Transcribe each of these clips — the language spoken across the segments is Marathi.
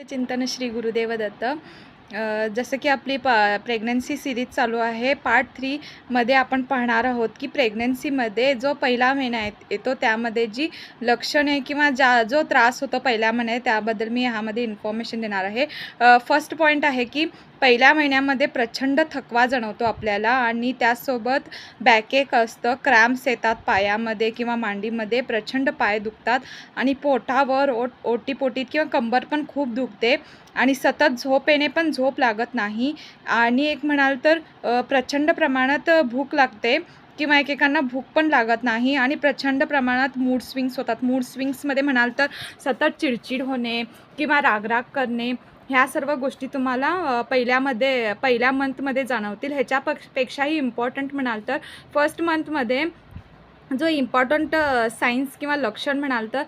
चिंतन श्री गुरुदेव दत्त। जसं की आपली प्रेग्नन्सी सिरीज चालू आहे, पार्ट 3 मध्ये आपण पाहणार आहोत की प्रेग्नन्सीमध्ये जो पहिला महिना येतो त्यामध्ये जी लक्षणे किंवा जो त्रास होतो पहिल्या महिन्यात त्याबद्दल मी ह्यामध्ये इन्फॉर्मेशन देणार आहे। फर्स्ट पॉईंट आहे की पहिल्या महिन्यामध्ये प्रचंड थकवा जाणवतो आपल्याला आणि त्यासोबत बॅकएक असतं, क्रॅम्प्स येतात पायामध्ये किंवा मांडीमध्ये, प्रचंड पाय दुखतात आणि पोटावर ओटीपोटीत किंवा कंबर पण खूप दुखते आणि सतत झोप येणे पण झोप लागत नाही आणि एक म्हणाल तर प्रचंड प्रमाणात भूक लागते किंवा एकेकांना भूक पण लागत नाही आणि प्रचंड प्रमाणात मूड स्विंग्स होतात। मूड स्विंग्समध्ये म्हणाल तर सतत चिडचिड होणे किंवा रागराग करणे, ह्या सर्व गोष्टी तुम्हाला पहिल्या मंथमध्ये जाणवतील। ह्याच्यापेक्षाही इम्पॉर्टंट म्हणाल तर फर्स्ट मंथमध्ये जो इम्पॉर्टंट सायन्स किंवा लक्षण म्हणाल तर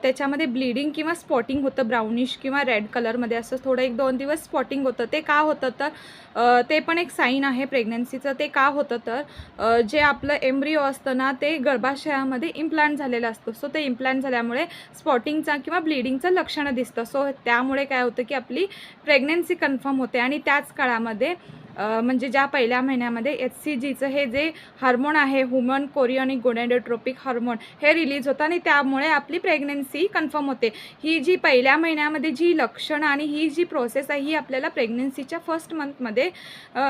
त्याच्यामध्ये ब्लिडिंग किंवा स्पॉटिंग होतं, ब्राउनिश किंवा रेड कलरमध्ये असं थोडं 1-2 दिवस स्पॉटिंग होतं। ते का होतं तर ते पण एक साईन आहे प्रेग्नन्सीचं। ते का होतं तर जे आपलं एम्ब्रिओ असतं ना ते गर्भाशयामध्ये इम्प्लांट झालेलं असतं। सो ते इम्प्लांट झाल्यामुळे स्पॉटिंगचा किंवा ब्लिडिंगचं लक्षणं दिसतं। सो त्यामुळे काय होतं की आपली प्रेग्नन्सी कन्फर्म होते आणि त्याच काळामध्ये म्हणजे ज्या पहिल्या महिन्यामध्ये HCGचं हे जे हार्मोन आहे, ह्यूमन कोरियोनिक गोनाडोट्रोपिक हार्मोन, हे रिलीज होतं आणि त्यामुळे आपली प्रेग्नन्सी कन्फर्म होते। ही जी पहिल्या महिन्यामध्ये जी लक्षणं आणि ही जी प्रोसेस आहे ही आपल्याला प्रेग्नन्सीच्या फर्स्ट मंथमध्ये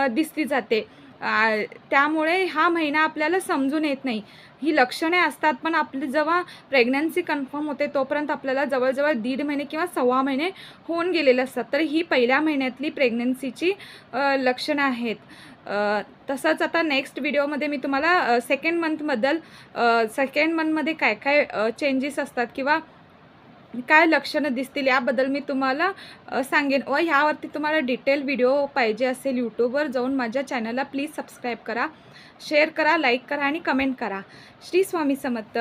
दिसली जाते। त्यामुळे हा महिना आपल्याला समजून येत नाही। ही लक्षणे असतात पण आपली जेव्हा प्रेग्नन्सी कन्फर्म होते तोपर्यंत आपल्याला जवळजवळ 1.5 महिने किंवा 1.25 महिने होऊन गेलेले असतात। तर ही पहिल्या महिन्यातली प्रेग्नन्सीची लक्षणं आहेत। तसंच आता नेक्स्ट व्हिडिओमध्ये मी तुम्हाला सेकंड मंथमध्ये काय काय चेंजेस असतात किंवा काय लक्षणं दिसतील याबद्दल मी तुम्हाला सांगेन व ह्यावरती तुम्हाला डिटेल व्हिडिओ पाहिजे असेल यूट्यूबवर जाऊन माझ्या चॅनलला प्लीज सबस्क्राईब करा, शेअर करा, लाईक करा आणि कमेंट करा। श्री स्वामी समर्थ।